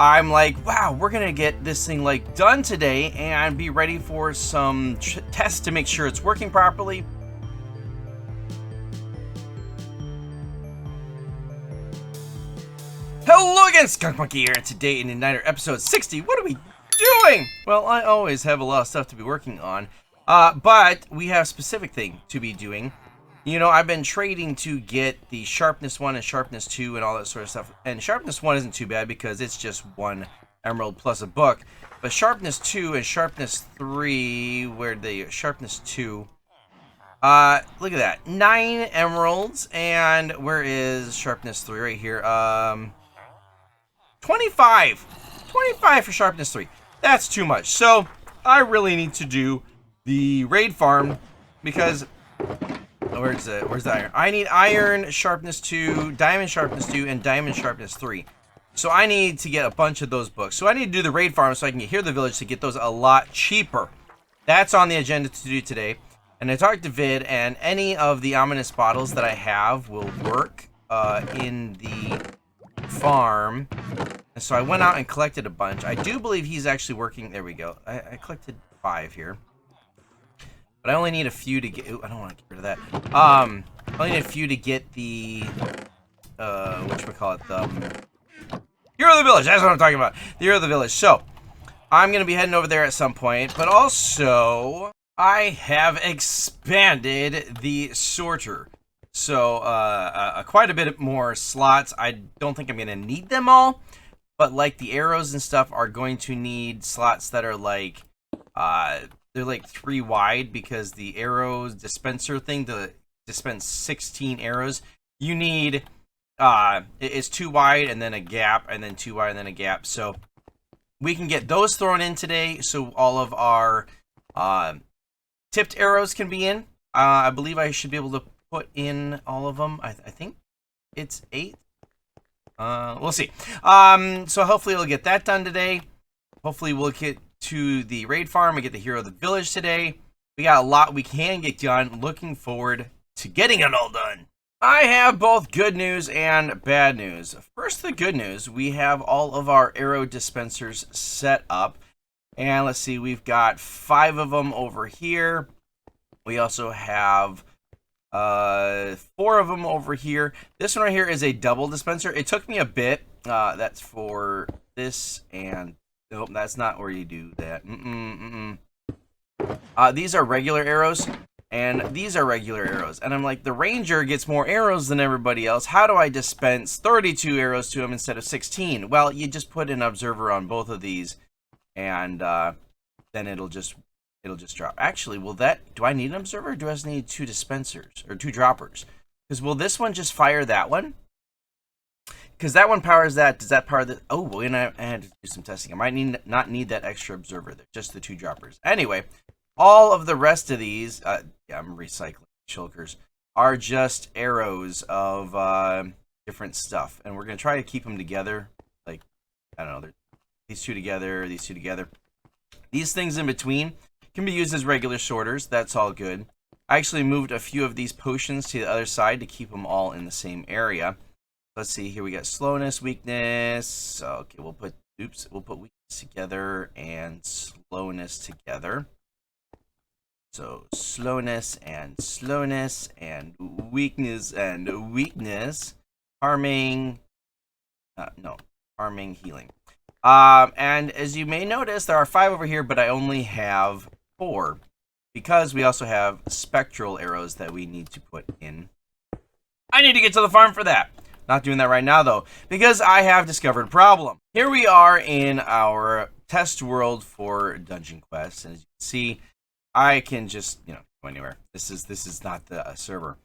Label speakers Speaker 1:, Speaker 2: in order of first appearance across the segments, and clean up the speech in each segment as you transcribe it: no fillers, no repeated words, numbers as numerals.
Speaker 1: I'm like, wow, we're gonna get this thing like done today and be ready for some tests to make sure it's working properly. Hello again, skunkmunkee here, and today in Igniter episode 60, what are we doing? Well, I always have a lot of stuff to be working on, but we have a specific thing to be doing. You know, I've been trading to get the sharpness 1 and sharpness 2 and all that sort of stuff, and sharpness 1 isn't too bad because it's just 1 emerald plus a book, but sharpness 2 and sharpness 3, where the sharpness 2, look at that, 9 emeralds, and where is sharpness 3? Right here, 25 for sharpness 3. That's too much. So I really need to do the raid farm because where's the iron? I need iron sharpness 2, diamond sharpness 2, and diamond sharpness 3. So I need to get a bunch of those books. So I need to do the raid farm so I can get here to the village to get those a lot cheaper. That's on the agenda to do today. And I talked to Vid, and any of the ominous bottles that I have will work in the farm. And so I went out and collected a bunch. I do believe he's actually working. There we go. I collected 5 here, but I only need a few to get. Ooh, I don't want to get rid of that. I only need a few to get the whatchamacallit, the Hero of the Village. That's what I'm talking about. The Hero of the Village. So I'm gonna be heading over there at some point, but also I have expanded the sorter. So, quite a bit more slots. I don't think I'm going to need them all, but like the arrows and stuff are going to need slots that are like, they're like 3 wide because the arrows dispenser thing to dispense 16 arrows, you need, it's 2 wide and then a gap and then 2 wide and then a gap. So we can get those thrown in today. So all of our, tipped arrows can be in. I believe I should be able to put in all of them. I think it's 8. We'll see. So hopefully we'll get that done today. Hopefully we'll get to the raid farm and get the Hero of the Village today. We got a lot we can get done. Looking forward to getting it all done. I have both good news and bad news. First, the good news. We have all of our arrow dispensers set up. And let's see, we've got 5 of them over here. We also have 4 of them over here. This one right here is a double dispenser. It took me a bit. That's for this, and nope, that's not where you do that. These are regular arrows, and these are regular arrows. And I'm like, the ranger gets more arrows than everybody else. How do I dispense 32 arrows to him instead of 16? Well, you just put an observer on both of these, and then it'll just drop. Actually, do I need an observer, or do I just need 2 dispensers, or 2 droppers? Because will this one just fire that one? Because that one powers that. Does that power the... Oh, well, and I had to do some testing. I might not need that extra observer there, just the 2 droppers. Anyway, all of the rest of these, yeah, I'm recycling shulkers, are just arrows of different stuff. And we're going to try to keep them together. Like, I don't know, these 2 together, these 2 together. These things in between can be used as regular sorters. That's all good. I actually moved a few of these potions to the other side to keep them all in the same area. Let's see here. We got slowness, weakness. Okay, we'll put weakness together and slowness together. So slowness and weakness and weakness. Harming, harming, healing. And as you may notice, there are 5 over here, but I only have 4 because we also have spectral arrows that we need to put in. I need to get to the farm for that. Not doing that right now though, because I have discovered a problem. Here we are in our test world for dungeon quests, and as you can see, I can just, go anywhere. This is not the server.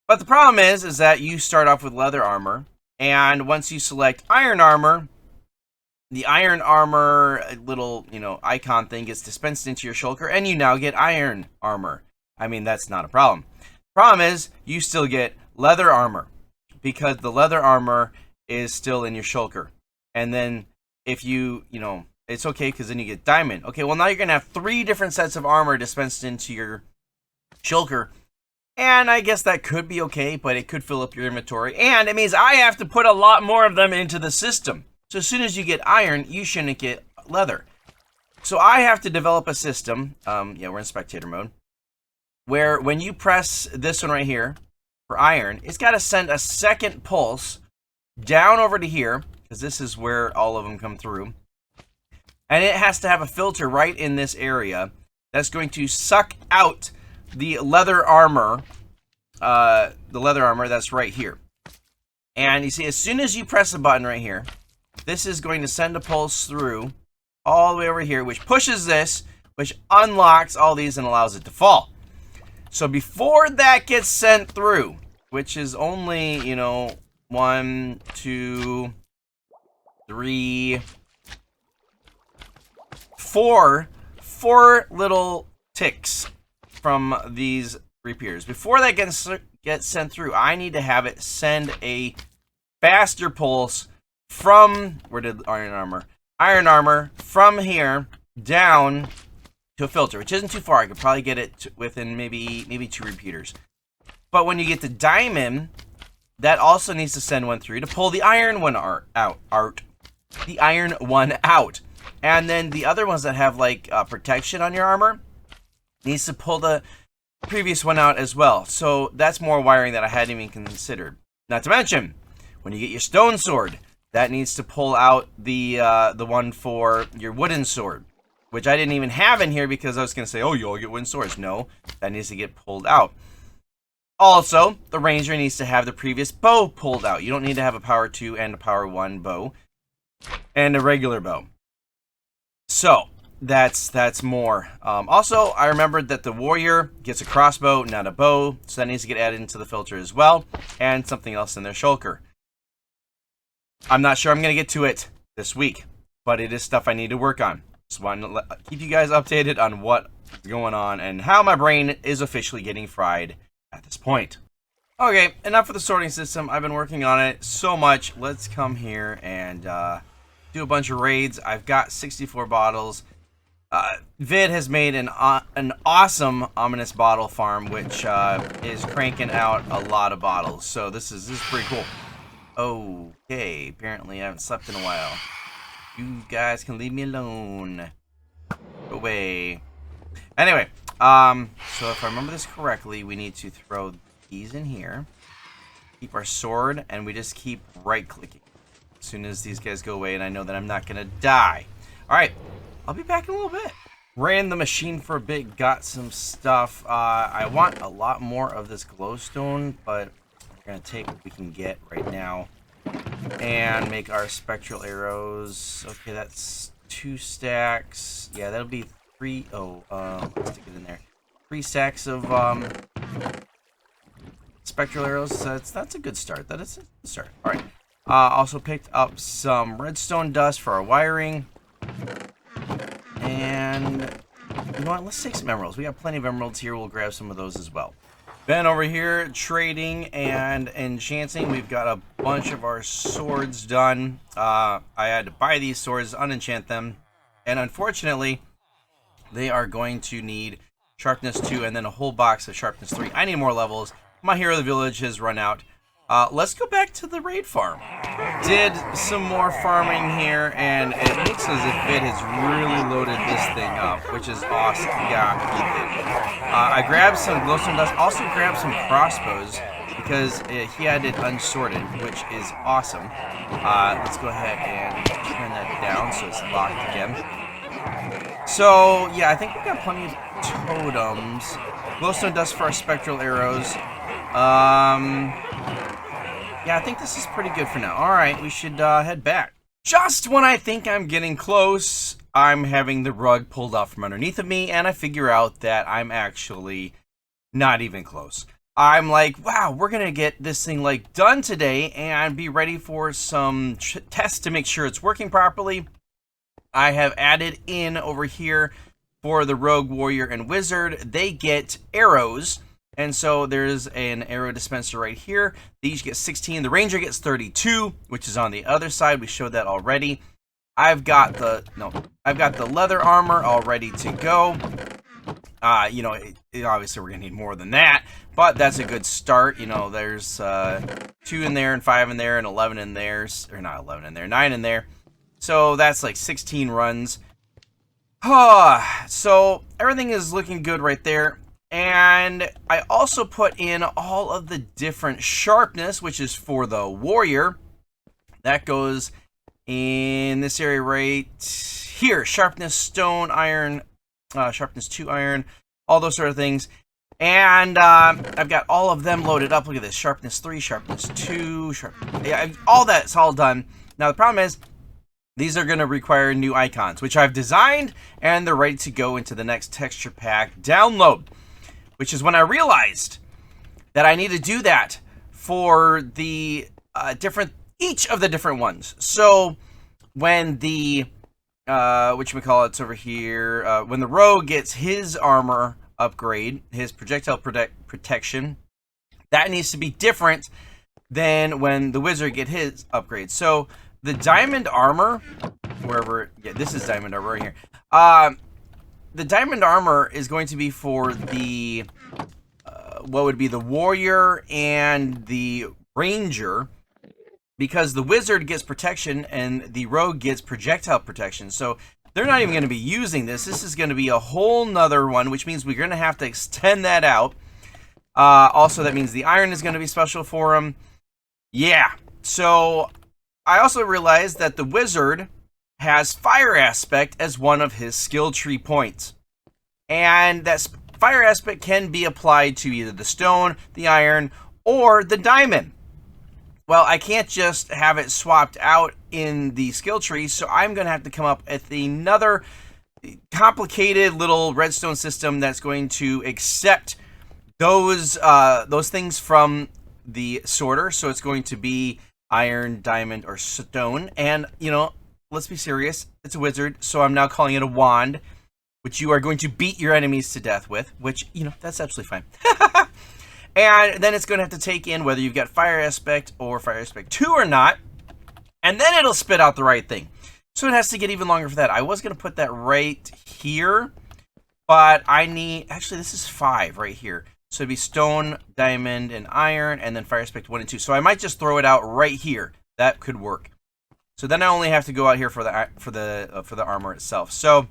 Speaker 1: But the problem is that you start off with leather armor, and once you select iron armor, the iron armor little, icon thing gets dispensed into your shulker, and you now get iron armor. I mean, that's not a problem. Problem is, you still get leather armor, because the leather armor is still in your shulker. And then if you, it's okay, because then you get diamond. Okay, well, now you're going to have 3 different sets of armor dispensed into your shulker. And I guess that could be okay, but it could fill up your inventory. And it means I have to put a lot more of them into the system. So as soon as you get iron, you shouldn't get leather. So I have to develop a system, yeah, we're in spectator mode, where when you press this one right here for iron, it's got to send a second pulse down over to here, because this is where all of them come through. And it has to have a filter right in this area that's going to suck out the leather armor, that's right here. And you see, as soon as you press the button right here, this is going to send a pulse through all the way over here, which pushes this, which unlocks all these and allows it to fall. So before that gets sent through, which is only, you know, 1, 2, 3, 4 little ticks from these reapers. Before that gets sent through, I need to have it send a faster pulse from, where did iron armor from here down to a filter, which isn't too far. I could probably get it within maybe 2 repeaters. But when you get to diamond, that also needs to send one through to pull the iron one out. The iron one out. And then the other ones that have like protection on your armor needs to pull the previous one out as well. So that's more wiring that I hadn't even considered. Not to mention, when you get your stone sword, that needs to pull out the one for your wooden sword, which I didn't even have in here because I was going to say, oh, you'll get wooden swords. No, that needs to get pulled out. Also, the ranger needs to have the previous bow pulled out. You don't need to have a power 2 and a power 1 bow and a regular bow. So that's more. Also, I remembered that the warrior gets a crossbow, not a bow, so that needs to get added into the filter as well, and something else in their shulker. I'm not sure I'm going to get to it this week, but it is stuff I need to work on. Just want to keep you guys updated on what's going on and how my brain is officially getting fried at this point. Okay, enough for the sorting system. I've been working on it so much. Let's come here and do a bunch of raids. I've got 64 bottles. Vid has made an awesome ominous bottle farm, which is cranking out a lot of bottles. So this is pretty cool. Okay, apparently I haven't slept in a while. You guys can leave me alone. Go away. Anyway, so if I remember this correctly, we need to throw these in here. Keep our sword, and we just keep right-clicking. As soon as these guys go away, and I know that I'm not going to die. Alright, I'll be back in a little bit. Ran the machine for a bit, got some stuff. I want a lot more of this glowstone, but we're going to take what we can get right now and make our spectral arrows. Okay, that's 2 stacks. Yeah, that'll be 3. Let's stick it in there. 3 stacks of spectral arrows. That's a good start. That is a good start. All right. Also picked up some redstone dust for our wiring. And you know what? Let's take some emeralds. We got plenty of emeralds here. We'll grab some of those as well. Then over here, trading and enchanting. We've got a bunch of our swords done. I had to buy these swords, unenchant them. And unfortunately, they are going to need sharpness 2 and then a whole box of sharpness 3. I need more levels. My hero of the village has run out. Let's go back to the raid farm. Did some more farming here, and it looks as if it has really loaded this thing up, which is awesome. Yeah, keep it. I grabbed some glowstone dust, also grabbed some crossbows, because he had it unsorted, which is awesome. Let's go ahead and turn that down so it's locked again. So, yeah, I think we've got plenty of totems. Glowstone dust for our spectral arrows. Yeah, I think this is pretty good for now. Alright, we should head back. Just when I think I'm getting close, I'm having the rug pulled out from underneath of me, and I figure out that I'm actually not even close. I'm like, wow, we're going to get this thing like done today and be ready for some tests to make sure it's working properly. I have added in over here for the rogue, warrior, and wizard. They get arrows. And so there's an arrow dispenser right here. These get 16. The ranger gets 32, which is on the other side. We showed that already. I've got the leather armor all ready to go. You know, obviously we're gonna need more than that, but that's a good start. You know, there's 2 in there and 5 in there and 11 in there, or not 11 in there, 9 in there. So that's like 16 runs. So everything is looking good right there. And I also put in all of the different sharpness, which is for the warrior. That goes in this area right here. Sharpness, stone, iron, sharpness 2 iron, all those sort of things. And I've got all of them loaded up. Look at this. Sharpness 3, sharpness 2, yeah, all that's all done. Now the problem is, these are going to require new icons, which I've designed, and they're ready to go into the next texture pack download. Which is when I realized that I need to do that for the each of the different ones. So when the whatchamacallit's over here, when the rogue gets his armor upgrade, his projectile protection, that needs to be different than when the wizard get his upgrade. So the diamond armor, this is diamond armor right here. The diamond armor is going to be for the, what would be the warrior and the ranger, because the wizard gets protection and the rogue gets projectile protection. So they're not even going to be using this. This is going to be a whole nother one, which means we're going to have to extend that out. Also, that means the iron is going to be special for them. Yeah. So I also realized that the wizard has fire aspect as one of his skill tree points. And that fire aspect can be applied to either the stone, the iron, or the diamond. Well, I can't just have it swapped out in the skill tree, so I'm going to have to come up with another complicated little redstone system that's going to accept those things from the sorter. So it's going to be iron, diamond, or stone. And, you know, let's be serious. It's a wizard, so I'm now calling it a wand, which you are going to beat your enemies to death with, which, you know, that's absolutely fine. And then it's going to have to take in whether you've got fire aspect or fire aspect 2 or not, and then it'll spit out the right thing. So it has to get even longer for that. I was going to put that right here, but I need, actually this is 5 right here. So it'd be stone, diamond, and iron, and then fire aspect 1 and 2. So I might just throw it out right here. That could work. So then I only have to go out here for the armor itself. So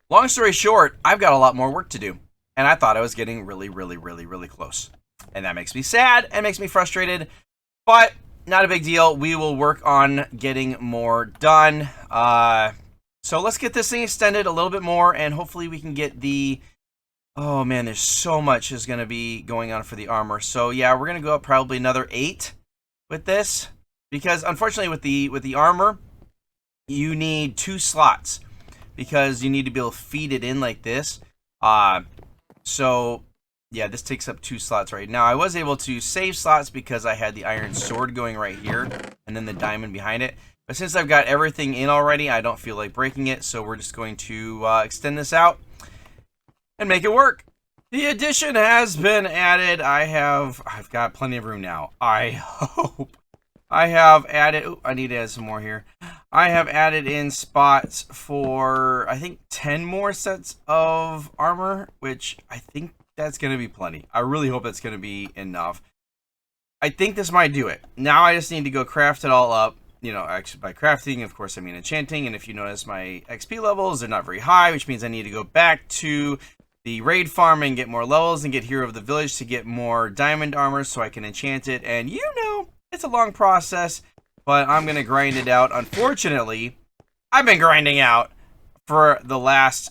Speaker 1: long story short, I've got a lot more work to do, and I thought I was getting really, really, really, really close, and that makes me sad and makes me frustrated. But not a big deal. We will work on getting more done. So let's get this thing extended a little bit more, and hopefully we can get the. Oh man, there's so much is going to be going on for the armor. So yeah, we're going to go up probably another 8 with this. Because unfortunately with the armor, you need 2 slots, because you need to be able to feed it in like this. So yeah, this takes up 2 slots right now. I was able to save slots because I had the iron sword going right here and then the diamond behind it. But since I've got everything in already, I don't feel like breaking it. So we're just going to extend this out and make it work. The addition has been added. I've got plenty of room now. I hope. I have added, I need to add some more here. I have added in spots for, I think, 10 more sets of armor, which I think that's going to be plenty. I really hope that's going to be enough. I think this might do it. Now I just need to go craft it all up. You know, actually by crafting, of course, I mean enchanting. And if you notice, my XP levels are not very high, which means I need to go back to the raid farm and get more levels and get Hero of the Village to get more diamond armor so I can enchant it. And you know, it's a long process, but I'm going to grind it out. Unfortunately, I've been grinding out for the last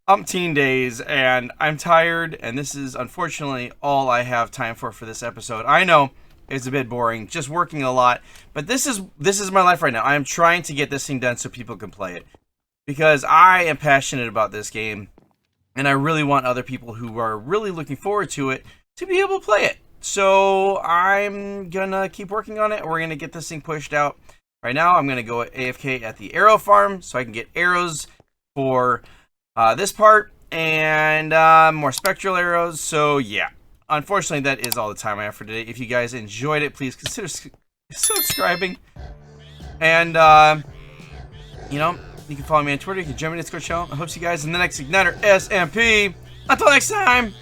Speaker 1: umpteen days, and I'm tired, and this is unfortunately all I have time for this episode. I know it's a bit boring, just working a lot, but this is my life right now. I am trying to get this thing done so people can play it, because I am passionate about this game, and I really want other people who are really looking forward to it to be able to play it. So I'm gonna keep working on it. We're gonna get this thing pushed out. Right now, I'm gonna go AFK at the arrow farm so I can get arrows for this part and more spectral arrows. So yeah, unfortunately, that is all the time I have for today. If you guys enjoyed it, please consider subscribing. And you know, you can follow me on Twitter. You can join me in the Discord channel. I hope to see you guys in the next Ignitor SMP. Until next time.